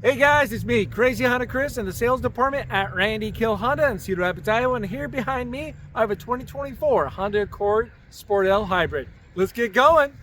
Hey guys, it's me, Crazy Honda Chris, in the sales department at Randy Kuehl Honda in Cedar Rapids, Iowa. And here behind me, I have a 2024 Honda Accord Sport L Hybrid. Let's get going.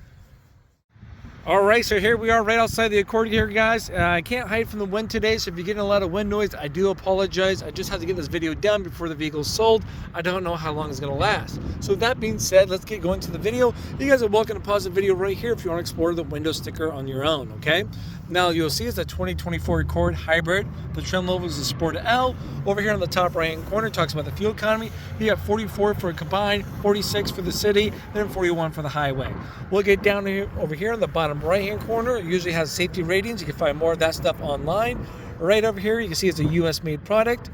All right, so here we are right outside the Accord here, guys. I can't hide from the wind today, so if you're getting a lot of wind noise, I do apologize. I just had to get this video done before the vehicle is sold. I don't know how long it's gonna last. So with that being said, let's get going to the video. You guys are welcome to pause the video right here if you want to explore the window sticker on your own, okay? Now you'll see it's a 2024 Accord Hybrid. The trim level is a Sport L. Over here on the top right hand corner, talks about the fuel economy. You got 44 for a combined, 46 for the city, then 41 for the highway. We'll get down here over here on the bottom right hand corner. It usually has safety ratings. You can find more of that stuff online. Right over here you can see it's a US made product,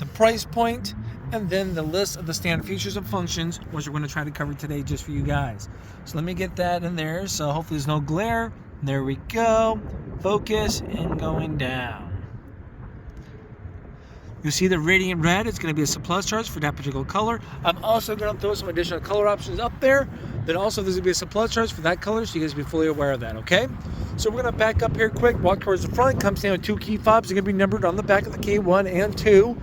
the price point, and then the list of the standard features and functions, which we're going to try to cover today just for you guys. So let me get that in there, so hopefully there's no glare. There we go. Focus and going down. You see the radiant red, it's going to be a surplus charge for that particular color. I'm also going to throw some additional color options up there. Then also there's going to be a surplus charge for that color, so you guys be fully aware of that, okay? So we're going to back up here quick, walk towards the front. Comes down with two key fobs. They're going to be numbered on the back of the K1 and 2.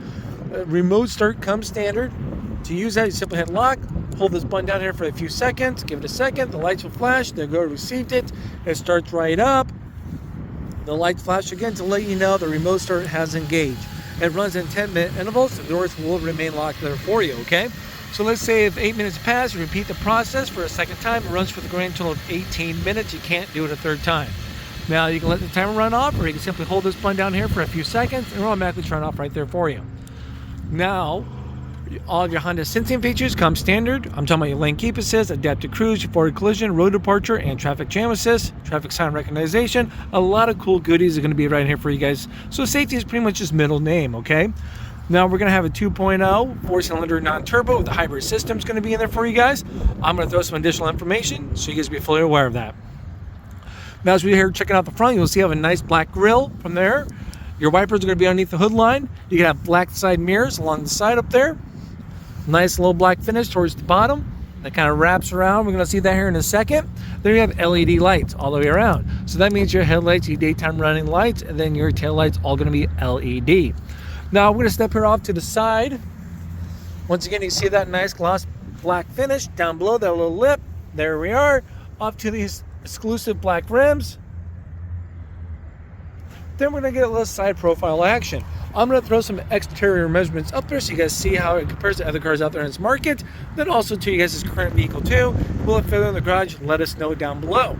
Remote start comes standard. To use that, you simply hit lock. Hold this button down here for a few seconds. Give it a second. The lights will flash. They'll go received it. It starts right up. The lights flash again to let you know the remote start has engaged. It runs in 10-minute intervals. The doors will remain locked there for you, okay? So let's say if 8 minutes pass, you repeat the process for a second time. It runs for the grand total of 18 minutes. You can't do it a third time. Now you can let the timer run off, or you can simply hold this button down here for a few seconds and it'll automatically turn off right there for you. Now, all of your Honda sensing features come standard. I'm talking about your lane keep assist, adaptive cruise, your forward collision, road departure, and traffic jam assist, traffic sign recognition. A lot of cool goodies are going to be right here for you guys. So safety is pretty much just middle name, okay? Now we're going to have a 2.0 4-cylinder non-turbo with the hybrid system is going to be in there for you guys. I'm going to throw some additional information so you guys be fully aware of that. Now as we're here checking out the front, you'll see I have a nice black grille from there. Your wipers are going to be underneath the hood line. You can have black side mirrors along the side up there. Nice little black finish towards the bottom that kind of wraps around. We're going to see that here in a second. There you have LED lights all the way around. So that means your headlights, your daytime running lights, and then your tail lights all going to be LED. Now I'm going to step here off to the side. Once again, you see that nice gloss black finish down below that little lip. There we are. Off to these exclusive black rims. Then we're going to get a little side profile action. I'm going to throw some exterior measurements up there so you guys see how it compares to other cars out there in this market. Then also to you guys' current vehicle too. Will it fit in the garage? Let us know down below.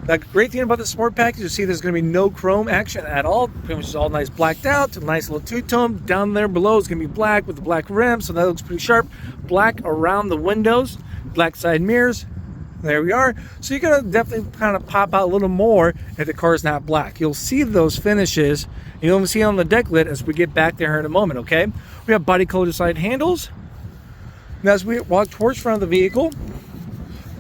The great thing about the Sport package, you see there's going to be no chrome action at all. Pretty much all nice blacked out. A nice little two-tone. Down there below is going to be black with the black rim, so that looks pretty sharp. Black around the windows. Black side mirrors. There we are. So you're going to definitely kind of pop out a little more if the car is not black. You'll see those finishes. You'll see on the deck lid as we get back there in a moment, okay? We have body colored side handles. Now as we walk towards front of the vehicle,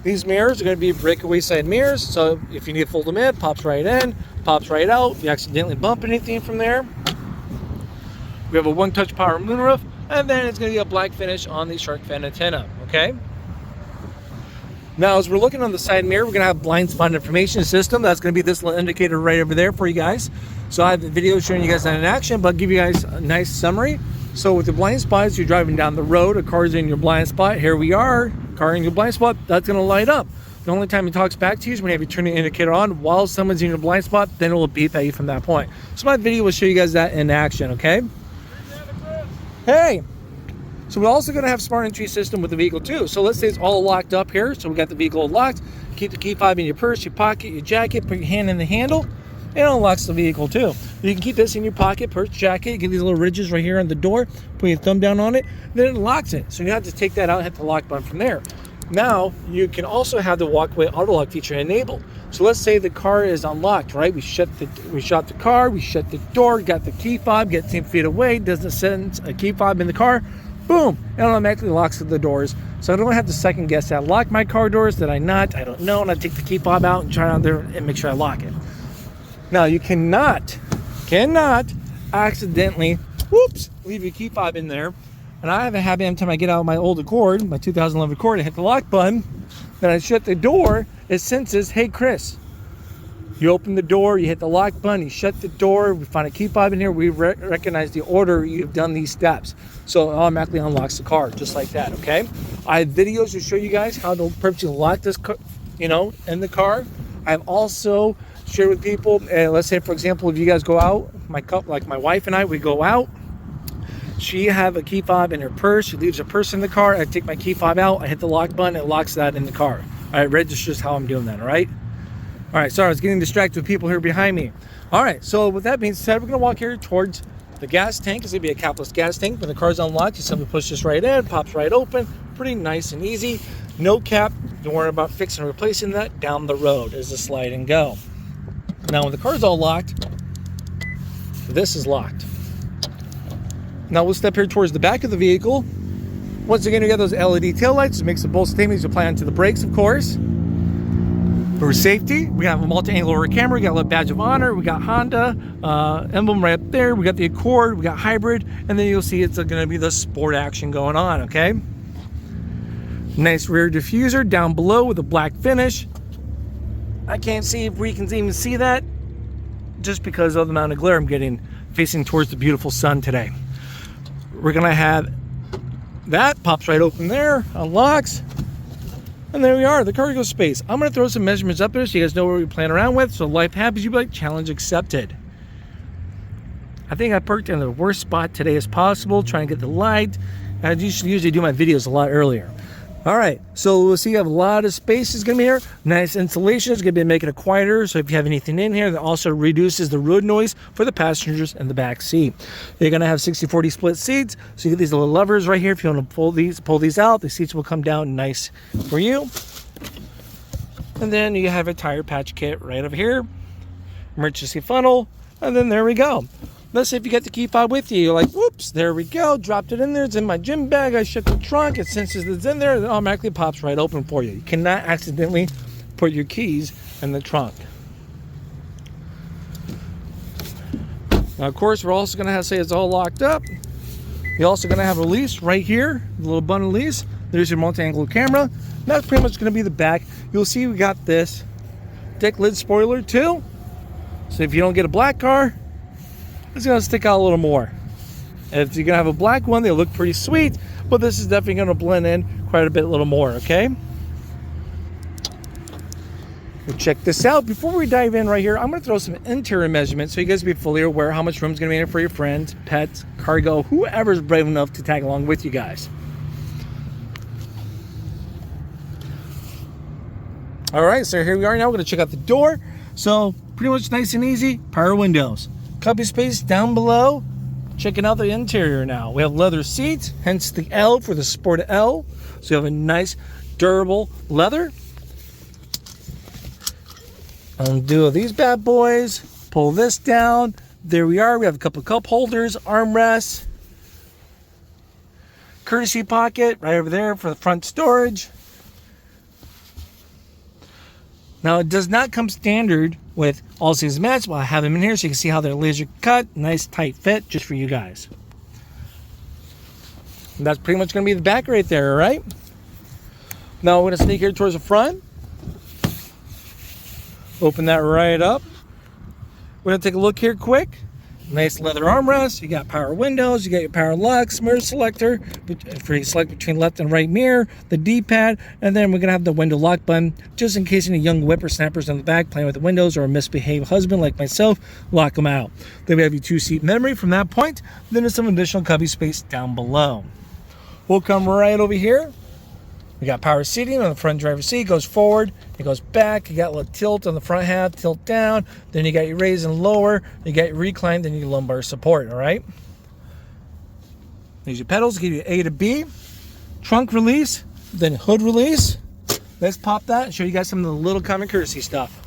these mirrors are going to be breakaway side mirrors. So if you need to fold them in, pops right in, pops right out. If you accidentally bump anything from there. We have a one-touch power moonroof, and then it's going to be a black finish on the shark fin antenna, okay? Now, as we're looking on the side mirror, we're going to have blind spot information system. That's going to be this little indicator right over there for you guys. So I have the video showing you guys that in action, but I'll give you guys a nice summary. So with the blind spot, as you're driving down the road, a car's in your blind spot. Here we are, car in your blind spot. That's going to light up. The only time it talks back to you is when you have your turning indicator on. While someone's in your blind spot, then it will beep at you from that point. So my video will show you guys that in action, okay? Hey! So we're also going to have smart entry system with the vehicle too. So let's say it's all locked up here. So we got the vehicle locked. Keep the key fob in your purse, your pocket, your jacket. Put your hand in the handle. And it unlocks the vehicle too. You can keep this in your pocket, purse, jacket. You get these little ridges right here on the door. Put your thumb down on it. Then it locks it. So you have to take that out and hit the lock button from there. Now you can also have the walkway auto lock feature enabled. So let's say the car is unlocked, right? We shut the car, we shut the door, got the key fob, get 10 feet away, doesn't send a key fob in the car. Boom, it automatically locks the doors. So I don't have to second guess that. Lock my car doors, did I not? I don't know. And I take the key fob out and try out there and make sure I lock it. Now you cannot accidentally, leave your key fob in there. And I have a habit every time I get out of my old Accord, my 2011 Accord, I hit the lock button, then I shut the door, it senses, hey Chris, You open the door, you hit the lock button, you shut the door, we find a key fob in here, we recognize the order you've done these steps. So it automatically unlocks the car, just like that, okay? I have videos to show you guys how to purposely lock this, in the car. I've also shared with people, let's say, for example, if you guys go out, like my wife and I, we go out, she have a key fob in her purse, she leaves her purse in the car, I take my key fob out, I hit the lock button, it locks that in the car. All right, registers how I'm doing that, all right? All right, sorry, I was getting distracted with people here behind me. All right, so with that being said, we're gonna walk here towards the gas tank. It's gonna be a capless gas tank. When the car's unlocked, you simply push this right in, pops right open. Pretty nice and easy. No cap, don't worry about fixing and replacing that down the road. As a slide and go. Now, when the car's all locked, this is locked. Now we'll step here towards the back of the vehicle. Once again, we got those LED taillights. It makes the bolt statements apply onto the brakes, of course. For safety, we have a multi-angle rear camera, we got a little badge of honor, we got Honda emblem right up there, we got the Accord, we got hybrid, and then you'll see it's going to be the sport action going on, okay? Nice rear diffuser down below with a black finish. I can't see if we can even see that just because of the amount of glare I'm getting facing towards the beautiful sun today. We're going to have that, pops right open there, unlocks. And there we are, the cargo space. I'm gonna throw some measurements up there so you guys know what we're playing around with. So life happens, you be like, challenge accepted. I think I parked in the worst spot today as possible, trying to get the light. I usually do my videos a lot earlier. All right, so we'll see you have a lot of space is gonna be here. Nice insulation, it's gonna be making it quieter. So if you have anything in here, that also reduces the road noise for the passengers in the back seat. You're gonna have 60-40 split seats. So you get these little levers right here. If you wanna pull these out, the seats will come down nice for you. And then you have a tire patch kit right over here. Emergency funnel, and then there we go. Let's say if you get the key fob with you, you're like, whoops, there we go, dropped it in there, it's in my gym bag, I shut the trunk, it senses it's in there, it automatically pops right open for you. You cannot accidentally put your keys in the trunk. Now, of course, we're also gonna have to say it's all locked up. You're also gonna have a release right here, the little button release. There's your multi-angle camera. That's pretty much gonna be the back. You'll see we got this deck lid spoiler too. So if you don't get a black car, it's gonna stick out a little more. If you're gonna have a black one, they look pretty sweet, but this is definitely gonna blend in quite a bit, a little more, okay? Well, check this out. Before we dive in right here, I'm gonna throw some interior measurements so you guys be fully aware how much room is gonna be in it for your friends, pets, cargo, whoever's brave enough to tag along with you guys. All right, so here we are now. We're gonna check out the door. So pretty much nice and easy, power windows. Cubby space down below. Checking out the interior now. We have leather seats, hence the L for the Sport L. So you have a nice durable leather. Undo these bad boys. Pull this down. There we are. We have a couple of cup holders, armrests, courtesy pocket right over there for the front storage. Now, it does not come standard with all seasons mats, but I have them in here so you can see how they're laser cut. Nice tight fit just for you guys. And that's pretty much going to be the back right there, all right? Now we're going to sneak here towards the front. Open that right up. We're going to take a look here quick. Nice leather armrest. You got power windows. You got your power locks, mirror selector for you to select between left and right mirror, the D-pad, and then we're gonna have the window lock button just in case any young whippersnappers in the back playing with the windows or a misbehaved husband like myself, lock them out. Then we have your 2-seat memory from that point. Then there's some additional cubby space down below. We'll come right over here. We got power seating on the front driver's seat. It goes forward, it goes back. You got a little tilt on the front half, tilt down. Then you got your raise and lower. You got your recline, then your lumbar support, all right? There's your pedals, give you A to B. Trunk release, then hood release. Let's pop that and show you guys some of the little common courtesy stuff.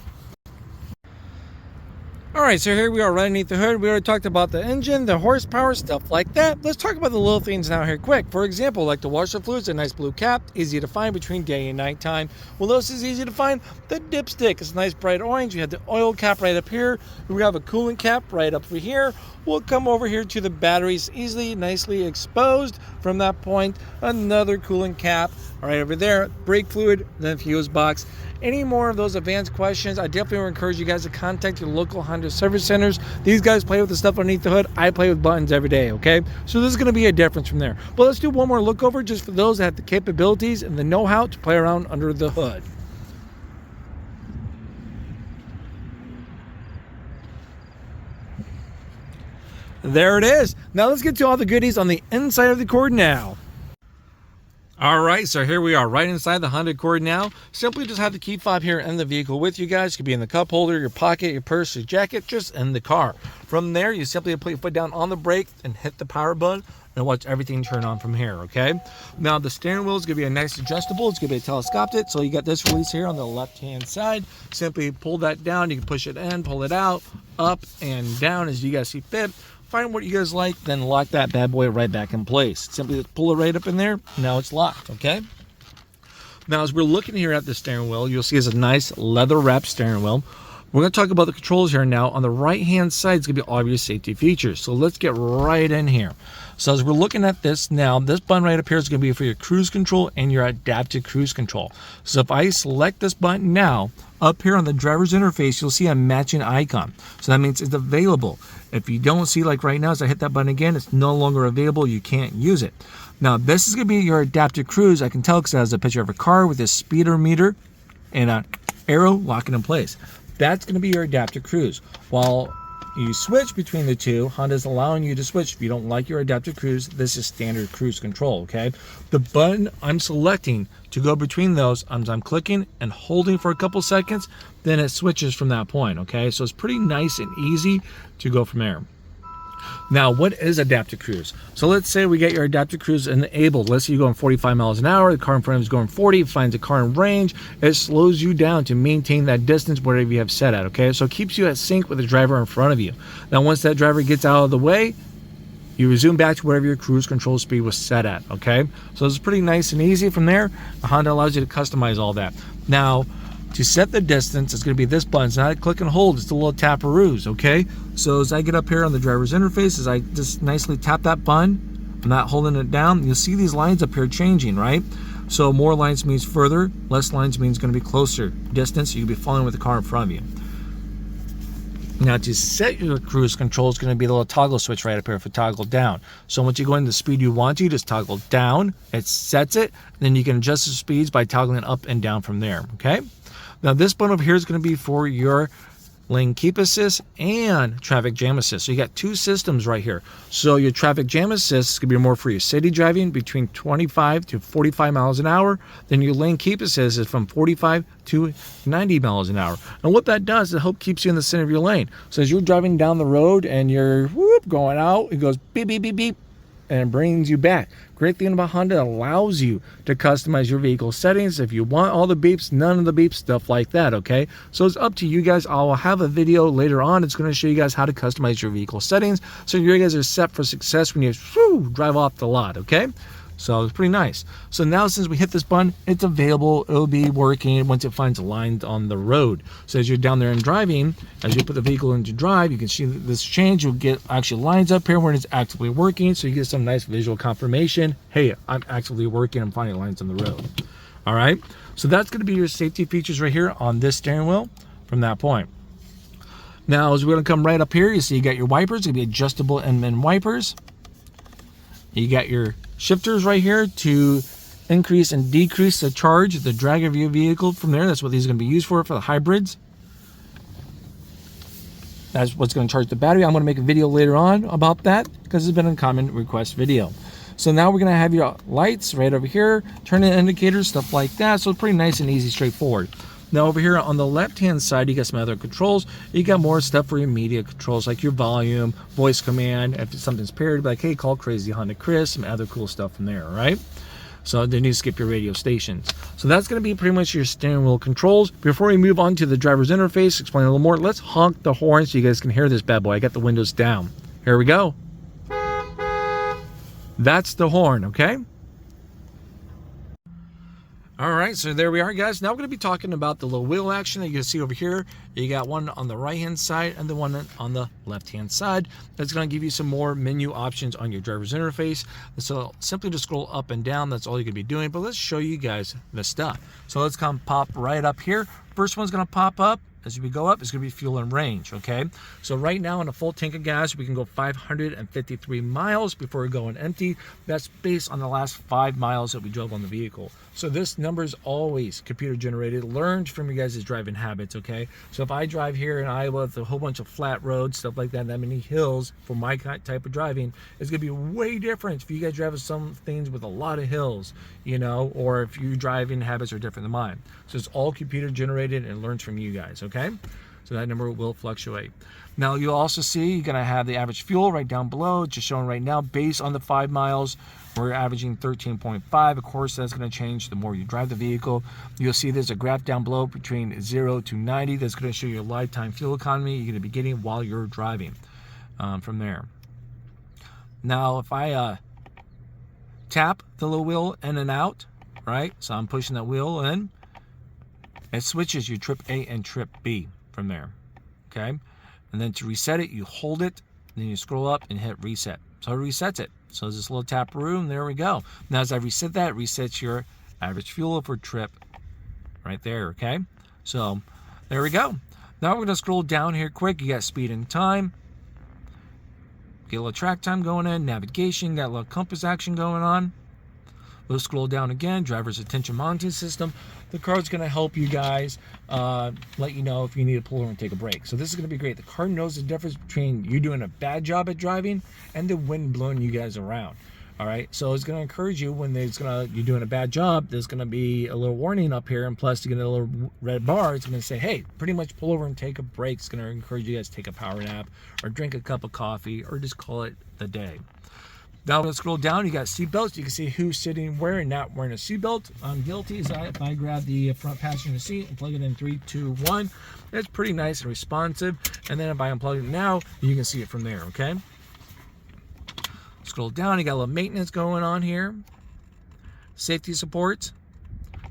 All right, so here we are right underneath the hood. We already talked about the engine, the horsepower, stuff like that. Let's talk about the little things now here quick. For example, like the washer fluids, a nice blue cap, easy to find between day and night time. What else is easy to find? The dipstick. It's a nice bright orange. We have the oil cap right up here. We have a coolant cap right up here. We'll come over here to the batteries, easily, nicely exposed. From that point, another coolant cap All right, over there, brake fluid, then fuse box. Any more of those advanced questions, I definitely encourage you guys to contact your local Honda service centers. These guys play with the stuff underneath the hood. I play with buttons every day, okay? So this is going to be a difference from there. But let's do one more look over just for those that have the capabilities and the know-how to play around under the hood. There it is. Now let's get to all the goodies on the inside of the Accord now. All right, so here we are right inside the Honda Accord now. Simply just have the key fob here in the vehicle with you guys. It could be in the cup holder, your pocket, your purse, your jacket, just in the car. From there, you simply put your foot down on the brake and hit the power button and watch everything turn on from here, okay? Now the steering wheel is gonna be a nice adjustable. It's gonna be a telescopic. So you got this release here on the left-hand side. Simply pull that down. You can push it in, pull it out, up and down as you guys see fit. Find what you guys like, then lock that bad boy right back in place. Simply just pull it right up in there. Now it's locked, okay? Now, as we're looking here at the steering wheel, you'll see it's a nice leather wrapped steering wheel. We're going to talk about the controls here now. On the right-hand side, it's going to be all of your safety features. So let's get right in here. So as we're looking at this now, this button right up here is going to be for your cruise control and your adaptive cruise control. So if I select this button now, up here on the driver's interface, you'll see a matching icon. So that means it's available. If you don't see, like right now, as I hit that button again, it's no longer available. You can't use it. Now, this is going to be your adaptive cruise. I can tell because it has a picture of a car with a speedometer and an arrow locking in place. That's going to be your adaptive cruise. While you switch between the two, Honda's allowing you to switch. If you don't like your adaptive cruise, this is standard cruise control, okay? The button I'm selecting to go between those, I'm clicking and holding for a couple seconds, then it switches from that point, okay? So it's pretty nice and easy to go from there. Now, what is adaptive cruise? So let's say we get your adaptive cruise enabled. Let's say you're going 45 miles an hour, the car in front of you is going 40, finds a car in range, it slows you down to maintain that distance whatever you have set at, okay? So it keeps you at sync with the driver in front of you. Now, once that driver gets out of the way, you resume back to whatever your cruise control speed was set at, okay? So it's pretty nice and easy from there. Honda allows you to customize all that. Now, to set the distance, it's going to be this button. It's not a click and hold, it's a little taparoos, okay? So as I get up here on the driver's interface, as I just nicely tap that button, I'm not holding it down, you'll see these lines up here changing, right? So more lines means further, less lines means going to be closer distance, so you'll be following with the car in front of you. Now to set your cruise control, it's going to be the little toggle switch right up here for toggle down. So once you go into the speed you want to, just toggle down, it sets it, then you can adjust the speeds by toggling up and down from there, okay? Now this button over here is going to be for your lane keep assist and traffic jam assist. So you got two systems right here. So your traffic jam assist is going to be more for your city driving between 25 to 45 miles an hour. Then your lane keep assist is from 45 to 90 miles an hour. And what that does is it helps keeps you in the center of your lane. So as you're driving down the road and you're going out, it goes beep, beep, beep, beep, and it brings you back. Great thing about Honda, allows you to customize your vehicle settings. If you want all the beeps, none of the beeps, stuff like that, okay? So it's up to you guys. I will have a video later on. It's going to show you guys how to customize your vehicle settings so you guys are set for success when you drive off the lot, okay? So it's pretty nice. So now since we hit this button, it's available. It'll be working once it finds lines on the road. So as you're down there and driving, as you put the vehicle into drive, you can see this change. You'll get actually lines up here when it's actively working. So you get some nice visual confirmation. Hey, I'm actively working. I'm finding lines on the road. All right. So that's going to be your safety features right here on this steering wheel from that point. Now, as we're going to come right up here, you see you got your wipers. It's going to be adjustable end wipers. You got your shifters right here to increase and decrease the charge, the drag of your vehicle from there. That's what these are going to be used for the hybrids. That's what's going to charge the battery. I'm going to make a video later on about that because it's been a common request video. So now we're going to have your lights right over here, turn-in indicators, stuff like that. So it's pretty nice and easy, straightforward. Now over here on the left-hand side, you got some other controls. You got more stuff for your media controls, like your volume, voice command. If something's paired, like, hey, call Crazy Honda Chris, some other cool stuff from there, all right? So then you skip your radio stations. So that's going to be pretty much your steering wheel controls. Before we move on to the driver's interface, explain a little more, let's honk the horn so you guys can hear this bad boy. I got the windows down. Here we go. That's the horn, okay? All right, so there we are, guys. Now we're going to be talking about the little wheel action that you can see over here. You got one on the right-hand side and the one on the left-hand side. That's going to give you some more menu options on your driver's interface. So simply just scroll up and down. That's all you're going to be doing. But let's show you guys the stuff. So let's come pop right up here. First one's going to pop up. As we go up, it's going to be fuel and range, okay? So right now on a full tank of gas, we can go 553 miles before we go on empty. That's based on the last 5 miles that we drove on the vehicle. So this number is always computer generated, learned from your guys' driving habits, okay? So if I drive here in Iowa with a whole bunch of flat roads, stuff like that many hills, for my type of driving, it's going to be way different if you guys drive some things with a lot of hills, you know, or if your driving habits are different than mine. So it's all computer generated and learns from you guys, okay? So that number will fluctuate. Now you'll also see you're going to have the average fuel right down below, just showing right now based on the 5 miles. We're averaging 13.5. Of course, that's going to change the more you drive the vehicle. You'll see there's a graph down below between 0 to 90 that's going to show your lifetime fuel economy you're going to be getting while you're driving from there. Now, if I tap the little wheel in and out, right? So I'm pushing that wheel in. It switches your trip A and trip B from there, okay? And then to reset it, you hold it, and then you scroll up and hit reset. So it resets it. So there's this little tap room, there we go. Now as I reset that, it resets your average fuel for trip right there, okay? So there we go. Now we're gonna scroll down here quick. You got speed and time. Get a little track time going in, navigation, got a little compass action going on. We'll scroll down again, driver's attention monitoring system. The card's going to help you guys let you know if you need to pull over and take a break. So this is going to be great. The card knows the difference between you doing a bad job at driving and the wind blowing you guys around. All right, so it's going to encourage you when you're doing a bad job. There's going to be a little warning up here, and plus you get a little red bar. It's going to say, hey, pretty much pull over and take a break. It's going to encourage you guys to take a power nap or drink a cup of coffee or just call it the day. Now let's scroll down. You got seatbelts. You can see who's sitting where and not wearing a seatbelt. I'm guilty. So if I grab the front passenger seat and plug it in 3, 2, 1, it's pretty nice and responsive. And then if I unplug it now, you can see it from there, okay? Scroll down. You got a little maintenance going on here. Safety supports.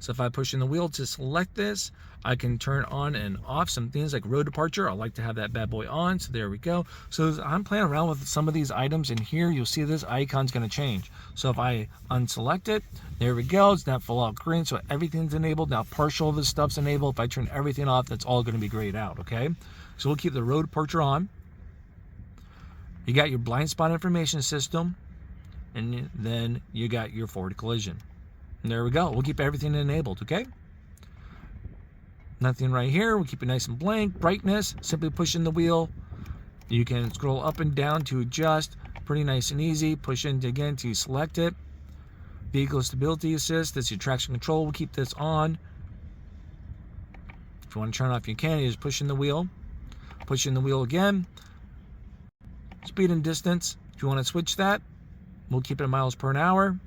So if I push in the wheel to select this, I can turn on and off some things like road departure. I like to have that bad boy on, so there we go. So I'm playing around with some of these items in here. You'll see this icon's going to change. So if I unselect it, there we go. It's not full out green, so everything's enabled. Now partial of this stuff's enabled. If I turn everything off, that's all going to be grayed out, okay? So we'll keep the road departure on. You got your blind spot information system, and then you got your forward collision. And there we go. We'll keep everything enabled, okay? Nothing right here. We'll keep it nice and blank. Brightness, simply push in the wheel. You can scroll up and down to adjust. Pretty nice and easy. Push in again to select it. Vehicle stability assist, that's your traction control. We'll keep this on. If you want to turn off, you can. You just push in the wheel. Push in the wheel again. Speed and distance. If you want to switch that, we'll keep it in miles per hour.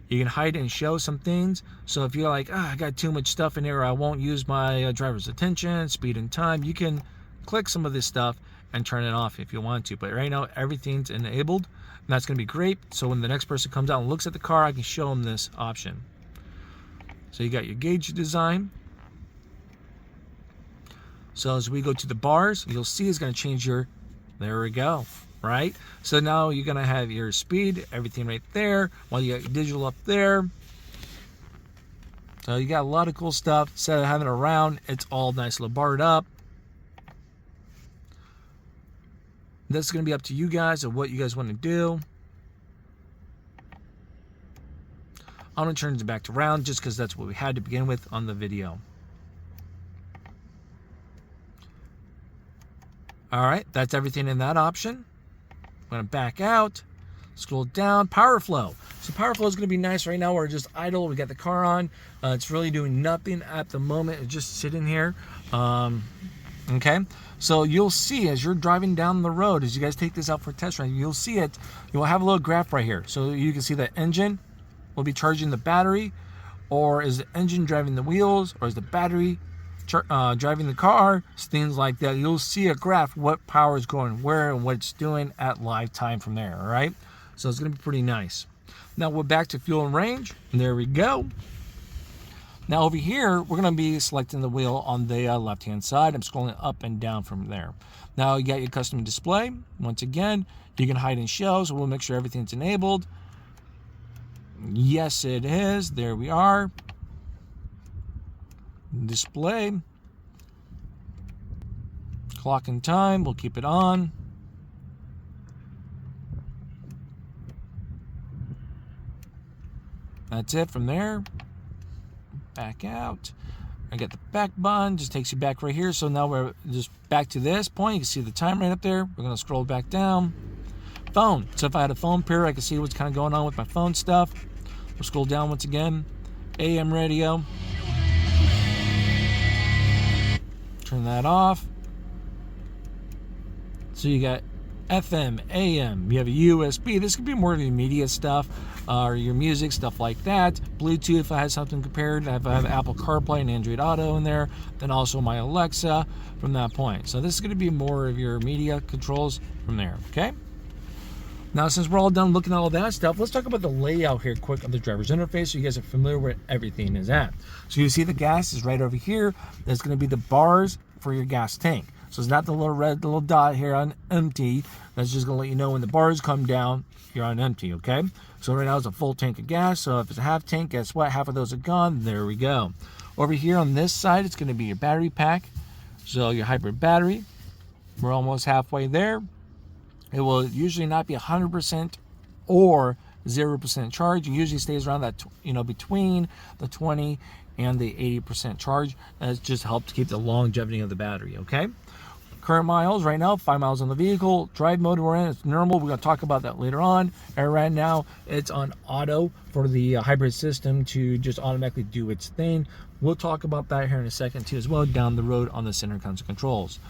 You can hide and show some things. So if you're like, I got too much stuff in here, I won't use my driver's attention, speed and time, you can click some of this stuff and turn it off if you want to. But right now, everything's enabled, and that's going to be great. So when the next person comes out and looks at the car, I can show them this option. So you got your gauge design. So as we go to the bars, you'll see it's going to change your, there we go. Right? So now you're going to have your speed, everything right there, while you got your digital up there. So you got a lot of cool stuff. Instead of having it around, it's all nice little barred up. This is going to be up to you guys of what you guys want to do. I'm going to turn it back to round just because that's what we had to begin with on the video. All right, that's everything in that option. I'm going to back out, scroll down, power flow. So power flow is going to be nice right now. We're just idle. We got the car on. It's really doing nothing at the moment. It's just sitting here. Okay. So you'll see as you're driving down the road, as you guys take this out for a test ride, you'll see it. You'll have a little graph right here. So you can see the engine will be charging the battery, or is the engine driving the wheels, or is the battery driving the car, things like that. You'll see a graph, what power is going where and what it's doing at live time from there, all right? So it's going to be pretty nice. Now we're back to fuel and range, and there we go. Now over here, we're going to be selecting the wheel on the left-hand side. I'm scrolling up and down from there. Now you got your custom display. Once again, you can hide and show, so we'll make sure everything's enabled. Yes, it is. There we are. Display. Clock and time, we'll keep it on. That's it from there. Back out. I got the back button, just takes you back right here. So now we're just back to this point. You can see the time right up there. We're going to scroll back down. Phone. So if I had a phone pair, I can see what's kind of going on with my phone stuff. We'll scroll down once again. AM radio. Turn that off. So you got FM, AM, you have a USB. This could be more of your media stuff or your music, stuff like that. Bluetooth, if I had something compared, if I have Apple CarPlay and Android Auto in there, then also my Alexa from that point. So this is going to be more of your media controls from there, okay? Now, since we're all done looking at all that stuff, let's talk about the layout here quick of the driver's interface so you guys are familiar with where everything is at. So you see the gas is right over here. That's going to be the bars for your gas tank. So it's not the little red little dot here on empty. That's just going to let you know when the bars come down, you're on empty, okay? So right now it's a full tank of gas. So if it's a half tank, guess what? Half of those are gone. There we go. Over here on this side, it's going to be your battery pack. So your hybrid battery. We're almost halfway there. It will usually not be 100% or 0% charge. It usually stays around that, between the 20 and the 80% charge. That's just helps keep the longevity of the battery, okay? Current miles right now, 5 miles on the vehicle. Drive mode we're in, it's normal. We're going to talk about that later on. And right now, it's on auto for the hybrid system to just automatically do its thing. We'll talk about that here in a second too as well down the road on the center console controls.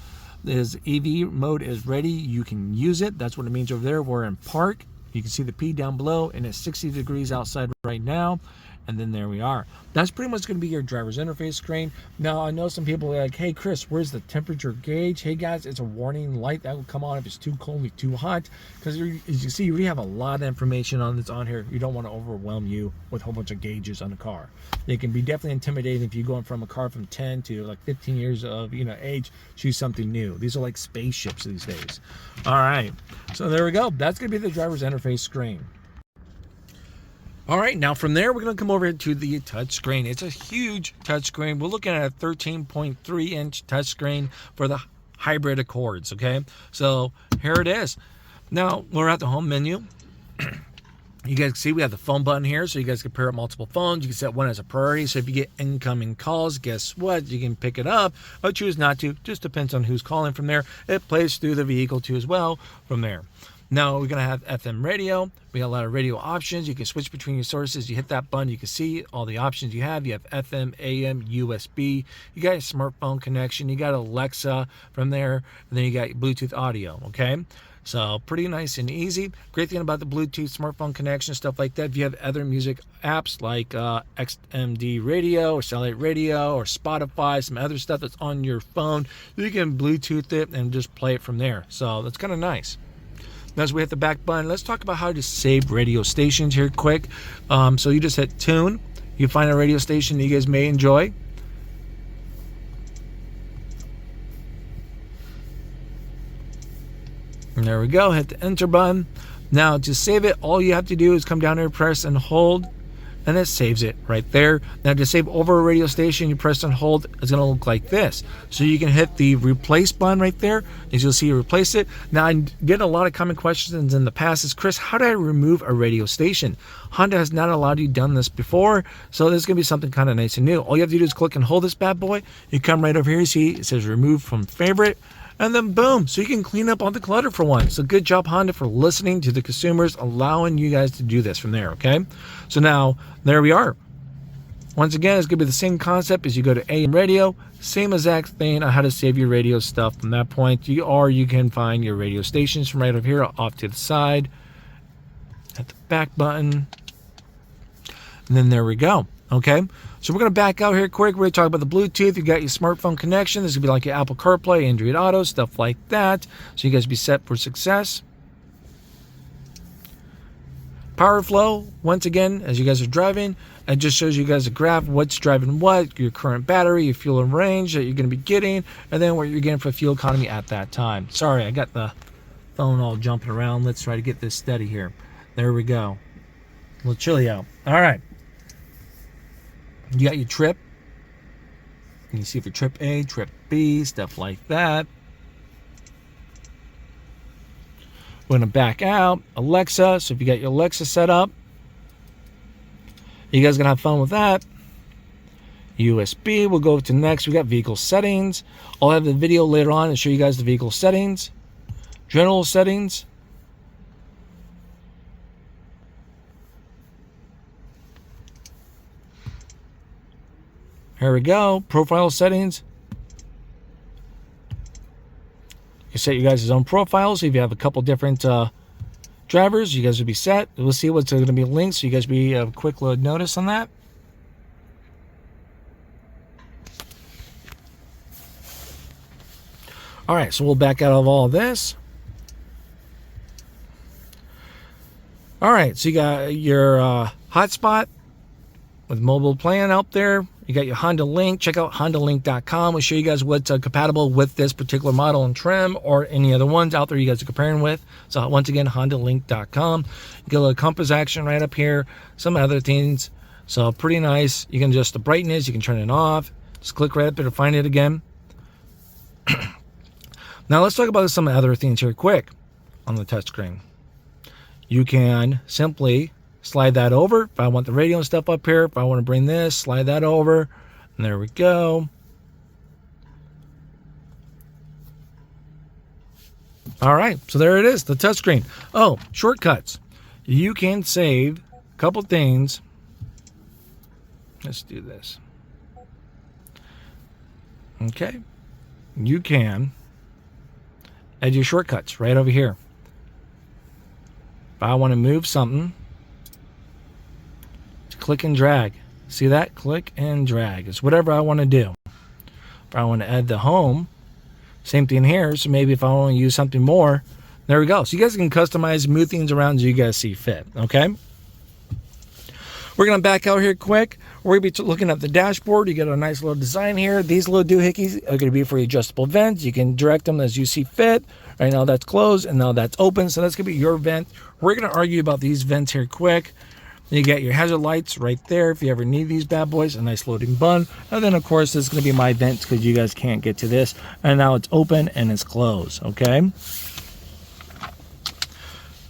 This EV mode is ready. You can use it. That's what it means over there. We're in park. You can see the P down below, and it's 60 degrees outside right now. And then there we are. That's pretty much going to be your driver's interface screen. Now, I know some people are like, hey, Chris, where's the temperature gauge? Hey, guys, it's a warning light that will come on if it's too cold or too hot. Because as you see, we have a lot of information on that's on here. You don't want to overwhelm you with a whole bunch of gauges on the car. They can be definitely intimidating if you're going from a car from 10 to like 15 years of age, choose something new. These are like spaceships these days. All right, so there we go. That's going to be the driver's interface screen. All right, now from there, we're going to come over to the touchscreen. It's a huge touchscreen. We're looking at a 13.3-inch touchscreen for the hybrid Accords, okay? So here it is. Now, we're at the home menu. You guys can see we have the phone button here, so you guys can pair up multiple phones. You can set one as a priority, so if you get incoming calls, guess what? You can pick it up or choose not to. Just depends on who's calling from there. It plays through the vehicle too as well from there. Now we're going to have FM radio. We got a lot of radio options. You can switch between your sources. You hit that button, you can see all the options you have. You have FM, AM, USB. You got a smartphone connection. You got Alexa from there. And then you got Bluetooth audio, okay? So pretty nice and easy. Great thing about the Bluetooth smartphone connection, stuff like that. If you have other music apps like XMD radio or Satellite radio or Spotify, some other stuff that's on your phone, you can Bluetooth it and just play it from there. So that's kind of nice. Now, as we hit the back button, let's talk about how to save radio stations here quick. So you just hit tune. You find a radio station that you guys may enjoy. And there we go. Hit the enter button. Now, to save it, all you have to do is come down here, press and hold, and it saves it right there. Now, to save over a radio station, you press and hold. It's going to look like this. So you can hit the replace button right there. As you'll see, you replace it. Now, I get a lot of common questions in the past is, Chris, how do I remove a radio station? Honda has not allowed you done this before, so this is going to be something kind of nice and new. All you have to do is click and hold this bad boy. You come right over here, you see it says remove from favorite. And then boom, so you can clean up all the clutter for once. So good job, Honda, for listening to the consumers, allowing you guys to do this from there, okay? So now, there we are. Once again, it's going to be the same concept as you go to AM radio. Same exact thing on how to save your radio stuff from that point. You can find your radio stations from right over here off to the side. Hit the back button. And then there we go, okay? So we're going to back out here quick. We're going to talk about the Bluetooth. You got your smartphone connection. This is going to be like your Apple CarPlay, Android Auto, stuff like that. So you guys be set for success. Power flow, once again, as you guys are driving, it just shows you guys a graph, what's driving what, your current battery, your fuel and range that you're going to be getting, and then what you're getting for fuel economy at that time. Sorry, I got the phone all jumping around. Let's try to get this steady here. There we go. A little chilly out. All right. You got your trip. You can see for trip A, trip B, stuff like that. We're going to back out. Alexa. So if you got your Alexa set up, you guys going to have fun with that. USB. We'll go to next. We got vehicle settings. I'll have the video later on and show you guys the vehicle settings. General settings. Here we go. Profile settings. You set you guys' own profiles. If you have a couple different drivers, you guys will be set. We'll see what's going to be linked, so you guys be a quick load notice on that. All right, so we'll back out of all of this. All right, so you got your hotspot with mobile plan out there. You got your Honda Link. Check out HondaLink.com. We'll show you guys what's compatible with this particular model and trim or any other ones out there you guys are comparing with. So once again, HondaLink.com. You get a little compass action right up here. Some other things. So pretty nice. You can adjust the brightness. You can turn it off. Just click right up there to find it again. Now let's talk about some other things here quick on the touchscreen. You can simply slide that over. If I want the radio and stuff up here, if I want to bring this, slide that over. And there we go. All right, so there it is, the touchscreen. Oh, shortcuts. You can save a couple things. Let's do this. Okay. You can add your shortcuts right over here. If I want to move something, click and drag. See that? Click and drag. It's whatever I want to do. If I want to add the home, same thing here. So maybe if I want to use something more, there we go. So you guys can customize, move things around as you guys see fit. Okay. We're going to back out here quick. We're going to be looking at the dashboard. You get a nice little design here. These little doohickeys are going to be for your adjustable vents. You can direct them as you see fit. Right now that's closed and now that's open. So that's going to be your vent. We're going to argue about these vents here quick. You get your hazard lights right there if you ever need these bad boys. A nice loading bun. And then, of course, this is going to be my vent because you guys can't get to this. And now it's open and it's closed. Okay.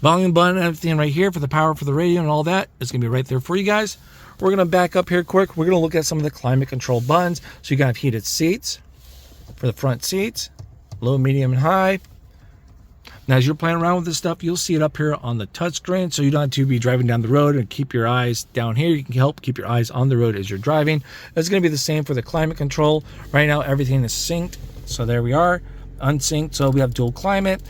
Volume button, everything right here for the power for the radio and all that is going to be right there for you guys. We're going to back up here quick. We're going to look at some of the climate control buttons. So you got heated seats for the front seats, low, medium, and high. Now, as you're playing around with this stuff, you'll see it up here on the touchscreen, so you don't have to be driving down the road and keep your eyes down here. You can help keep your eyes on the road as you're driving. It's going to be the same for the climate control. Right now, everything is synced, so there we are, unsynced, so we have dual climate.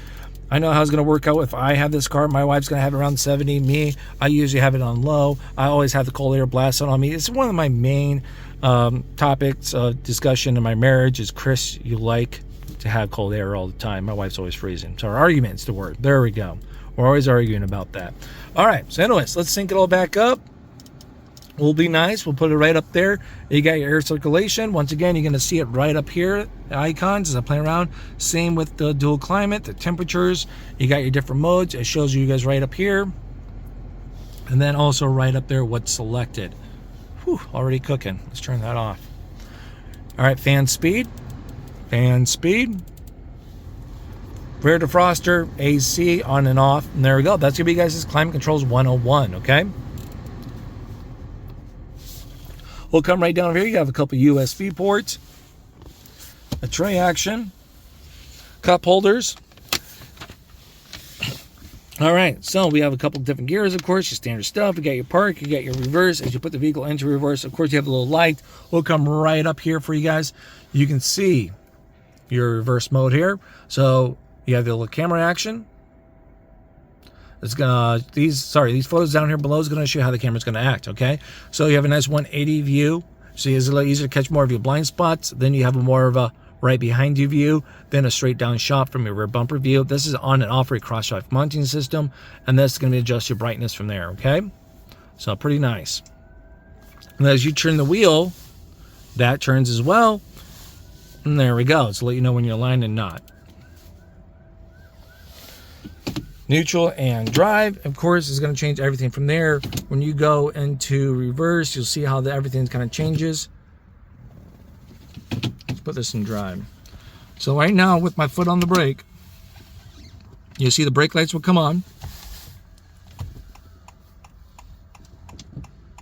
I know how it's going to work out if I have this car. My wife's going to have it around 70. Me, I usually have it on low. I always have the cold air blast on me. It's one of my main topics of discussion in my marriage is, Chris, you like to have cold air all the time. My wife's always freezing. So our argument's the word. There we go. We're always arguing about that. All right. So anyways, let's sync it all back up. We'll be nice. We'll put it right up there. You got your air circulation. Once again, you're going to see it right up here. The icons as I play around. Same with the dual climate, the temperatures. You got your different modes. It shows you guys right up here. And then also right up there what's selected. Whew, already cooking. Let's turn that off. All right, fan speed. Fan speed. Rear defroster, AC, on and off. And there we go. That's going to be, guys, this Climate Controls 101, okay? We'll come right down here. You have a couple USB ports, a tray action, cup holders. All right, so we have a couple different gears, of course, your standard stuff. You got your park, you got your reverse. As you put the vehicle into reverse, of course, you have a little light. We'll come right up here for you guys. You can see your reverse mode here. So you have the little camera action. It's gonna these photos down here below is gonna show you how the camera's gonna act. Okay, so you have a nice 180 view, so it's a little easier to catch more of your blind spots. Then you have a more of a right behind you view, then a straight down shot from your rear bumper view. This is on and off-road cross-drive mounting system, and that's going to adjust your brightness from there, okay? So pretty nice. And as you turn the wheel, that turns as well. And there we go. So let you know when you're aligned and not. Neutral and drive, of course, is going to change everything from there. When you go into reverse, you'll see how everything kind of changes. Let's put this in drive. So right now, with my foot on the brake, you'll see the brake lights will come on.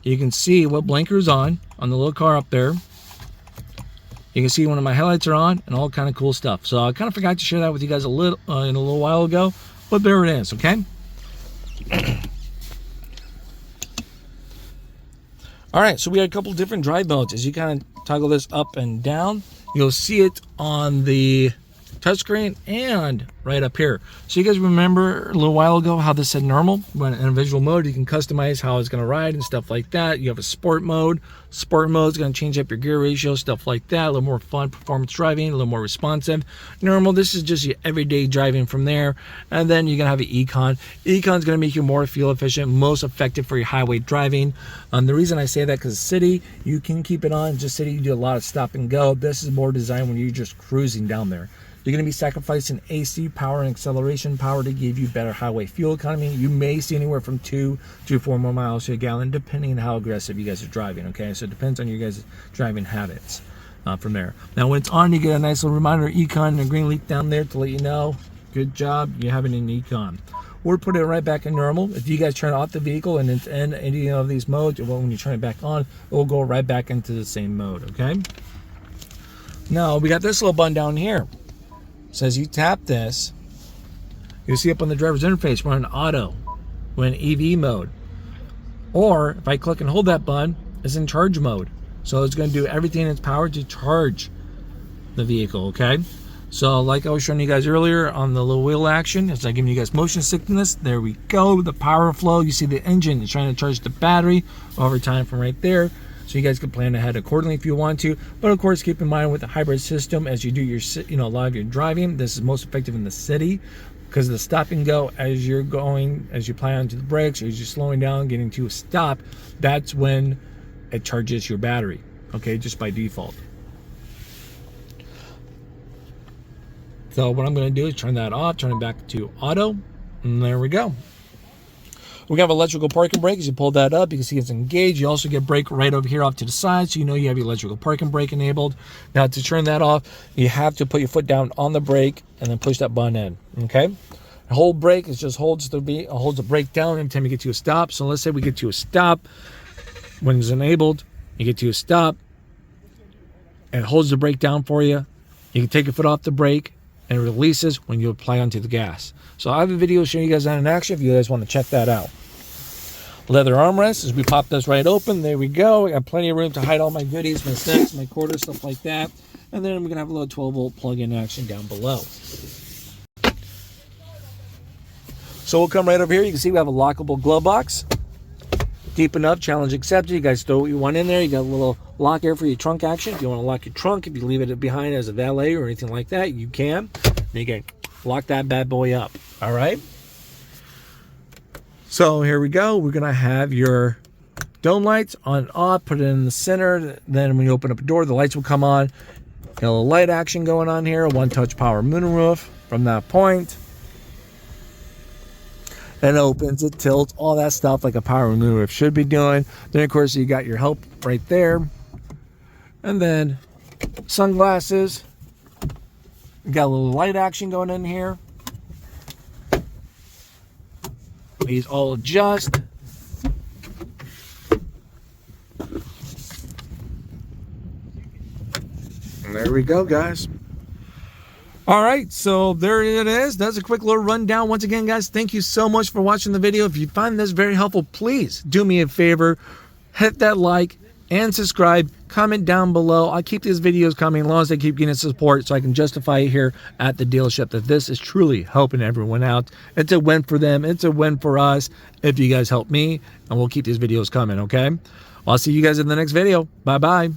You can see what blinker is on the little car up there. You can see one of my headlights are on and all kind of cool stuff. So I kind of forgot to share that with you guys in a little while ago. But there it is, okay? All right, so we had a couple different drive modes. As you kind of toggle this up and down, you'll see it on the touchscreen and right up here. So you guys remember a little while ago how this said normal? When in a visual mode, you can customize how it's going to ride and stuff like that. You have a sport mode. Sport mode is going to change up your gear ratio, stuff like that. A little more fun performance driving, a little more responsive. Normal, this is just your everyday driving from there. And then you're going to have an Econ. Econ is going to make you more fuel efficient, most effective for your highway driving. The reason I say that because city, you can keep it on. Just city, you do a lot of stop and go. This is more designed when you're just cruising down there. You're going to be sacrificing AC power and acceleration power to give you better highway fuel economy. You may see anywhere from 2 to 4 more miles to a gallon, depending on how aggressive you guys are driving, okay? So it depends on your guys' driving habits from there. Now, when it's on, you get a nice little reminder, Econ, and a green leaf down there to let you know, good job, you're having an Econ. Or put it right back in normal. If you guys turn off the vehicle and it's in any of these modes, well, when you turn it back on, it will go right back into the same mode, okay? Now, we got this little button down here. So as you tap this, you'll see up on the driver's interface, we're in auto, we're in EV mode. Or if I click and hold that button, it's in charge mode. So it's going to do everything in its power to charge the vehicle, okay? So like I was showing you guys earlier on the little wheel action, it's like giving you guys motion sickness. There we go, the power flow. You see the engine is trying to charge the battery over time from right there. So you guys can plan ahead accordingly if you want to. But of course, keep in mind with the hybrid system, as you do your, a lot of your driving, this is most effective in the city because of the stop and go as you're going, as you apply onto the brakes, or as you're slowing down, getting to a stop, that's when it charges your battery, okay, just by default. So what I'm going to do is turn that off, turn it back to auto, and there we go. We have electrical parking brake. As you pull that up, you can see it's engaged. You also get brake right over here off to the side, so you know you have your electrical parking brake enabled. Now to turn that off, you have to put your foot down on the brake and then push that button in, okay? The whole brake is just holds the brake down every time you get to a stop. So let's say we get to a stop. When it's enabled, you get to a stop, and it holds the brake down for you. You can take your foot off the brake, and it releases when you apply onto the gas. So I have a video showing you guys that in action if you guys want to check that out. Leather armrest, as we pop this right open, there we go. I got plenty of room to hide all my goodies, my snacks, my quarters, stuff like that. And then we're gonna have a little 12-volt plug-in action down below. So we'll come right over here. You can see we have a lockable glove box. Deep enough, challenge accepted. You guys throw what you want in there. You got a little lock here for your trunk action. If you want to lock your trunk, if you leave it behind as a valet or anything like that, you can. You can lock that bad boy up. All right. So here we go. We're gonna have your dome lights on and off. Put it in the center. Then when you open up a door, the lights will come on. Got a little light action going on here. One-touch power moonroof from that point. And it opens, it tilts, all that stuff like a power moonroof should be doing. Then of course you got your help right there. And then sunglasses. You got a little light action going in here. These all adjust. And there we go, guys. All right, so there it is. That's a quick little rundown. Once again, guys, thank you so much for watching the video. If you find this very helpful, please do me a favor. Hit that like and subscribe. Comment down below. I'll keep these videos coming as long as they keep getting support so I can justify it here at the dealership that this is truly helping everyone out. It's a win for them. It's a win for us if you guys help me, and we'll keep these videos coming, okay? I'll see you guys in the next video. Bye-bye.